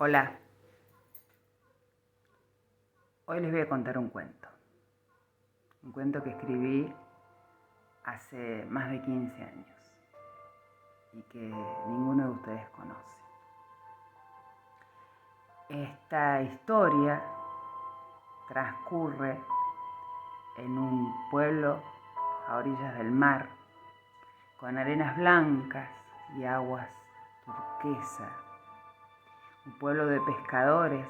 Hola, hoy les voy a contar un cuento que escribí hace más de 15 años y que ninguno de ustedes conoce. Esta historia transcurre en un pueblo a orillas del mar, con arenas blancas y aguas turquesa, un pueblo de pescadores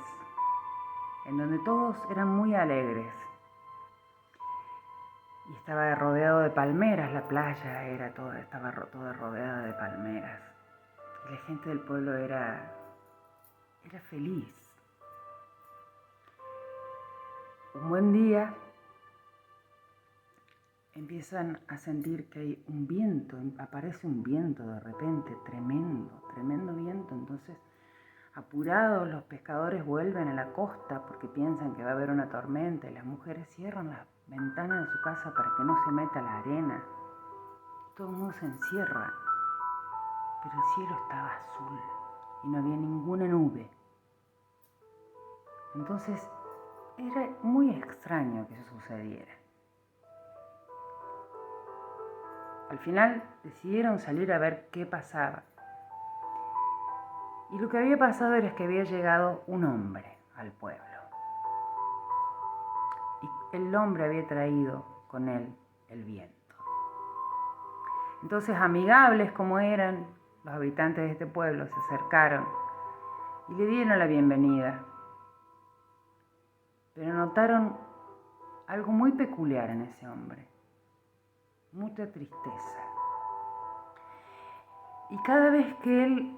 en donde todos eran muy alegres. Y estaba rodeado de palmeras, la playa estaba toda rodeada de palmeras. Y la gente del pueblo era feliz. Un buen día empiezan a sentir que hay un viento, aparece un viento de repente, tremendo viento. Entonces, apurados, los pescadores vuelven a la costa porque piensan que va a haber una tormenta y las mujeres cierran las ventanas de su casa para que no se meta la arena. Todo el mundo se encierra, pero el cielo estaba azul y no había ninguna nube. Entonces era muy extraño que eso sucediera. Al final decidieron salir a ver qué pasaba. Y lo que había pasado era que había llegado un hombre al pueblo. Y el hombre había traído con él el viento. Entonces, amigables como eran, los habitantes de este pueblo se acercaron y le dieron la bienvenida. Pero notaron algo muy peculiar en ese hombre, mucha tristeza. Y cada vez que él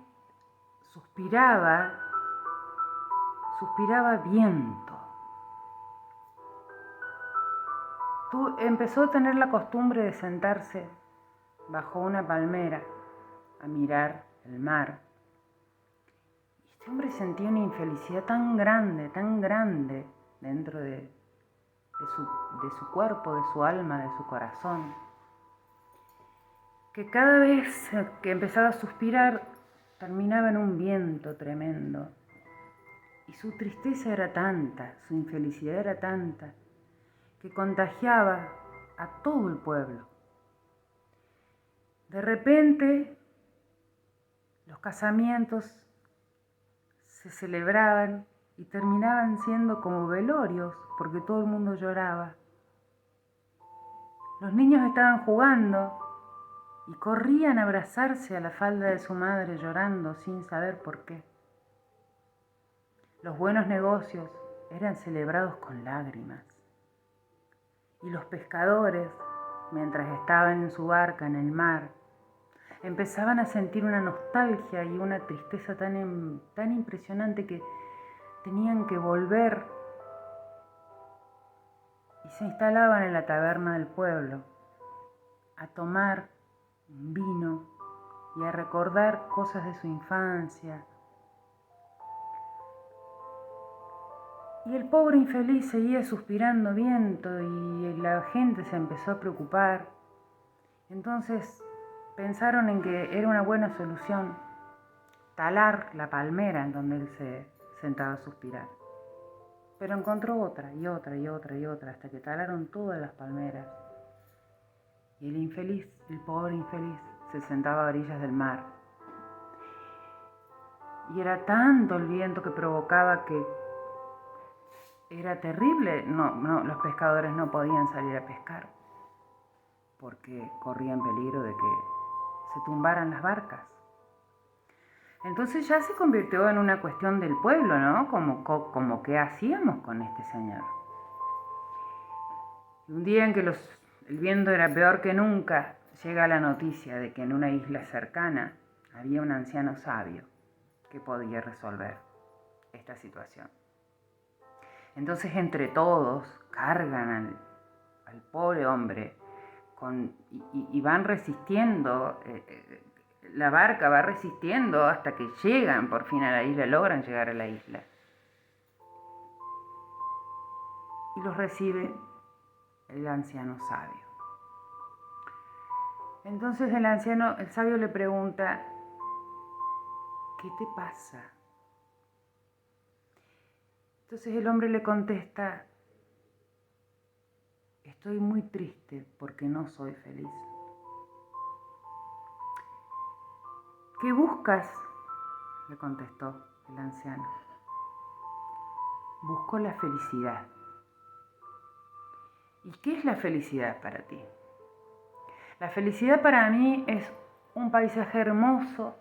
suspiraba viento. Empezó a tener la costumbre de sentarse bajo una palmera a mirar el mar. Y este hombre sentía una infelicidad tan grande dentro de su cuerpo, de su alma, de su corazón, que cada vez que empezaba a suspirar terminaba en un viento tremendo. Y su tristeza era tanta, su infelicidad era tanta, que contagiaba a todo el pueblo. De repente, los casamientos se celebraban y terminaban siendo como velorios, porque todo el mundo lloraba. Los niños estaban jugando y corrían a abrazarse a la falda de su madre llorando sin saber por qué. Los buenos negocios eran celebrados con lágrimas. Y los pescadores, mientras estaban en su barca en el mar, empezaban a sentir una nostalgia y una tristeza tan impresionante que tenían que volver y se instalaban en la taberna del pueblo a tomar vino y a recordar cosas de su infancia. Y el pobre infeliz seguía suspirando viento y la gente se empezó a preocupar. Entonces pensaron en que era una buena solución talar la palmera en donde él se sentaba a suspirar. Pero encontró otra y otra hasta que talaron todas las palmeras. Y el pobre infeliz, se sentaba a orillas del mar. Y era tanto el viento que provocaba que era terrible. Los pescadores no podían salir a pescar porque corrían peligro de que se tumbaran las barcas. Entonces ya se convirtió en una cuestión del pueblo, ¿no? Como qué hacíamos con este señor. Y un día en que el viento era peor que nunca, llega la noticia de que en una isla cercana había un anciano sabio que podía resolver esta situación. Entonces entre todos cargan al pobre hombre y van resistiendo. La barca va resistiendo hasta que llegan por fin a la isla, logran llegar a la isla. Y los recibe el anciano sabio. Entonces el sabio le pregunta: ¿qué te pasa? Entonces el hombre le contesta: estoy muy triste porque no soy feliz. ¿Qué buscas?, le contestó el anciano. Busco la felicidad. ¿Y qué es la felicidad para ti? La felicidad para mí es un paisaje hermoso,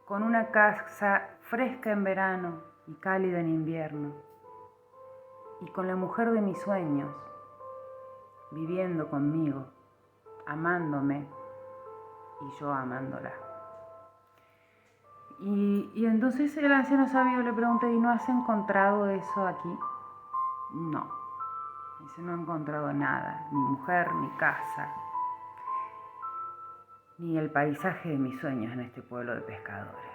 con una casa fresca en verano y cálida en invierno, y con la mujer de mis sueños, viviendo conmigo, amándome y yo amándola. Y entonces el anciano sabio le pregunta: ¿y no has encontrado eso aquí? No, dice, no he encontrado nada, ni mujer, ni casa, ni el paisaje de mis sueños en este pueblo de pescadores.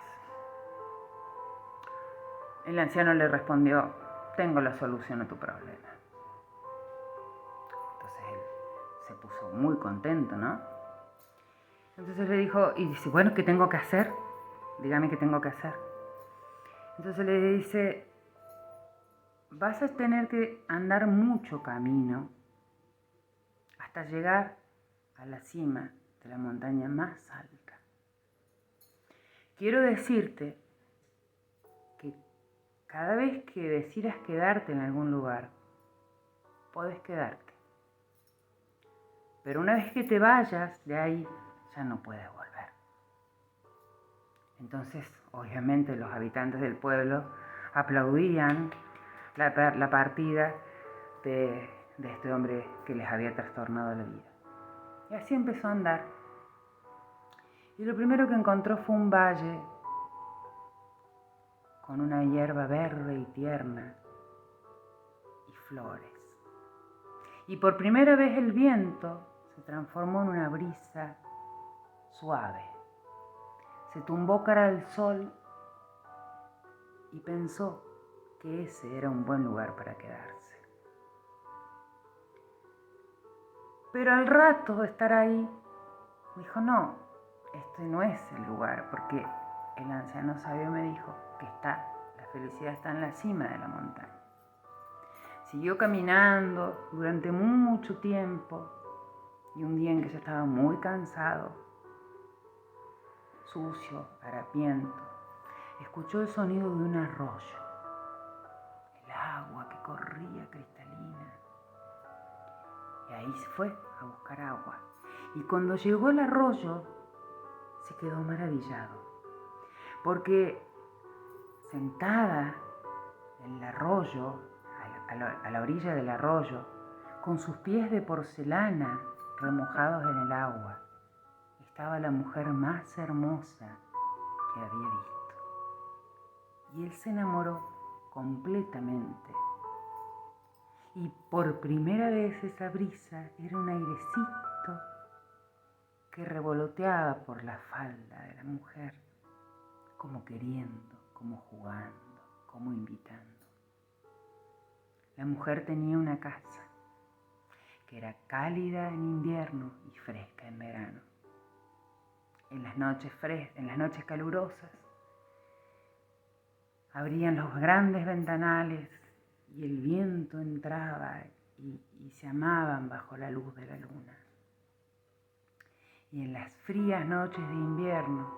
El anciano le respondió: tengo la solución a tu problema. Entonces él se puso muy contento, ¿no? Entonces le dijo, y dice, bueno, ¿qué tengo que hacer? Dígame qué tengo que hacer. Entonces le dice: vas a tener que andar mucho camino hasta llegar a la cima de la montaña más alta. Quiero decirte que cada vez que decidas quedarte en algún lugar, podés quedarte. Pero una vez que te vayas de ahí, ya no puedes volver. Entonces, obviamente, los habitantes del pueblo aplaudían la partida de este hombre que les había trastornado la vida. Y así empezó a andar. Y lo primero que encontró fue un valle con una hierba verde y tierna y flores. Y por primera vez el viento se transformó en una brisa suave. Se tumbó cara al sol y pensó que ese era un buen lugar para quedarse. Pero al rato de estar ahí, dijo: no, este no es el lugar, porque el anciano sabio me dijo que la felicidad está en la cima de la montaña. Siguió caminando durante mucho tiempo y un día en que ya estaba muy cansado, sucio, harapiento, escuchó el sonido de un arroyo, el agua que corría cristalina. Y ahí se fue a buscar agua. Y cuando llegó al arroyo, se quedó maravillado, porque sentada en el arroyo, a la orilla del arroyo, con sus pies de porcelana remojados en el agua, estaba la mujer más hermosa que había visto. Y él se enamoró completamente. Y por primera vez esa brisa era un airecito que revoloteaba por la falda de la mujer, como queriendo, como jugando, como invitando. La mujer tenía una casa que era cálida en invierno y fresca en verano. En las noches calurosas, abrían los grandes ventanales y el viento entraba y se amaban bajo la luz de la luna. Y en las frías noches de invierno,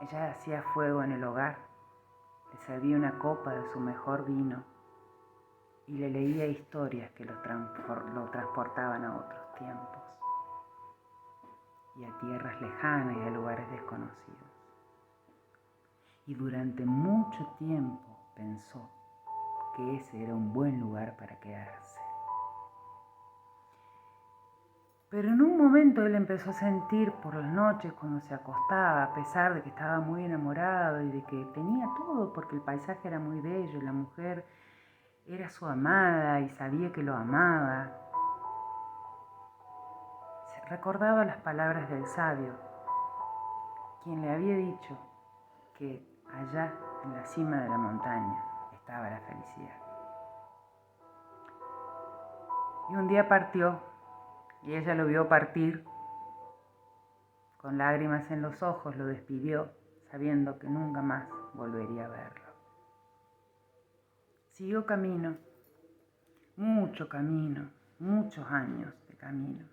ella hacía fuego en el hogar, le servía una copa de su mejor vino y le leía historias que lo transportaban a otros tiempos y a tierras lejanas y a lugares desconocidos. Y durante mucho tiempo pensó que ese era un buen lugar para quedarse. Pero en un momento él empezó a sentir por las noches cuando se acostaba, a pesar de que estaba muy enamorado y de que tenía todo, porque el paisaje era muy bello, la mujer era su amada y sabía que lo amaba. Se recordaba las palabras del sabio, quien le había dicho que allá en la cima de la montaña estaba la felicidad. Y un día partió y ella lo vio partir. Con lágrimas en los ojos lo despidió, sabiendo que nunca más volvería a verlo. Siguió camino, mucho camino, muchos años de camino.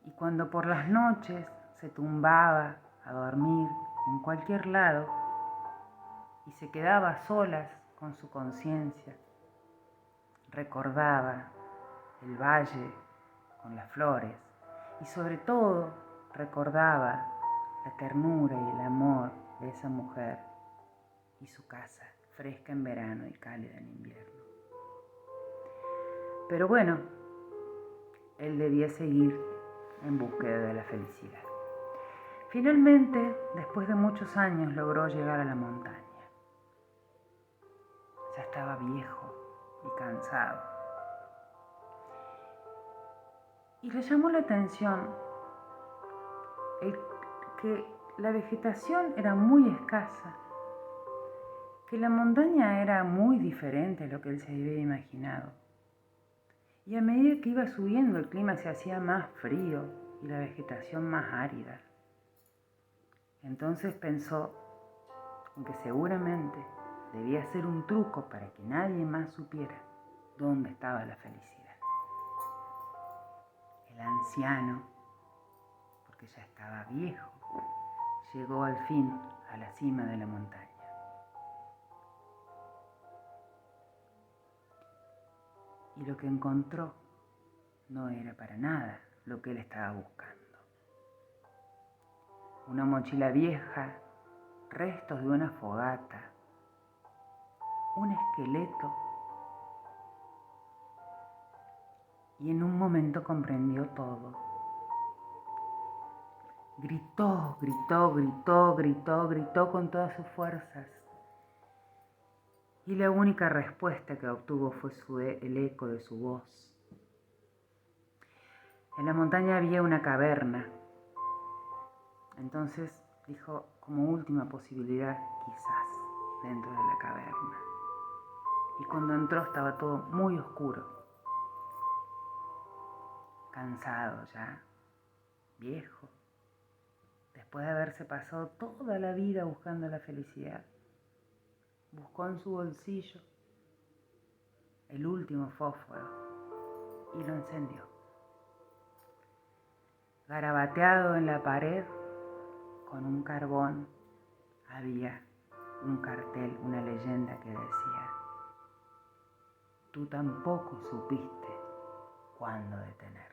Y cuando por las noches se tumbaba a dormir en cualquier lado y se quedaba a solas con su conciencia, recordaba el valle con las flores y sobre todo recordaba la ternura y el amor de esa mujer y su casa, fresca en verano y cálida en invierno. Pero bueno, él debía seguir en búsqueda de la felicidad. Finalmente, después de muchos años, logró llegar a la montaña. Ya estaba viejo y cansado. Y le llamó la atención que la vegetación era muy escasa, que la montaña era muy diferente a lo que él se había imaginado. Y a medida que iba subiendo, el clima se hacía más frío y la vegetación más árida. Entonces pensó en que seguramente debía ser un truco para que nadie más supiera dónde estaba la felicidad. El anciano, porque ya estaba viejo, llegó al fin a la cima de la montaña. Y lo que encontró no era para nada lo que él estaba buscando. Una mochila vieja, restos de una fogata, un esqueleto, y en un momento comprendió todo. Gritó, gritó, gritó, gritó, gritó con todas sus fuerzas. Y la única respuesta que obtuvo fue el eco de su voz. En la montaña había una caverna. Entonces dijo, como última posibilidad, quizás dentro de la caverna. Y cuando entró estaba todo muy oscuro. Cansado ya, viejo. Después de haberse pasado toda la vida buscando la felicidad, buscó en su bolsillo el último fósforo y lo encendió. Garabateado en la pared con un carbón había un cartel, una leyenda que decía: tú tampoco supiste cuándo detenerte.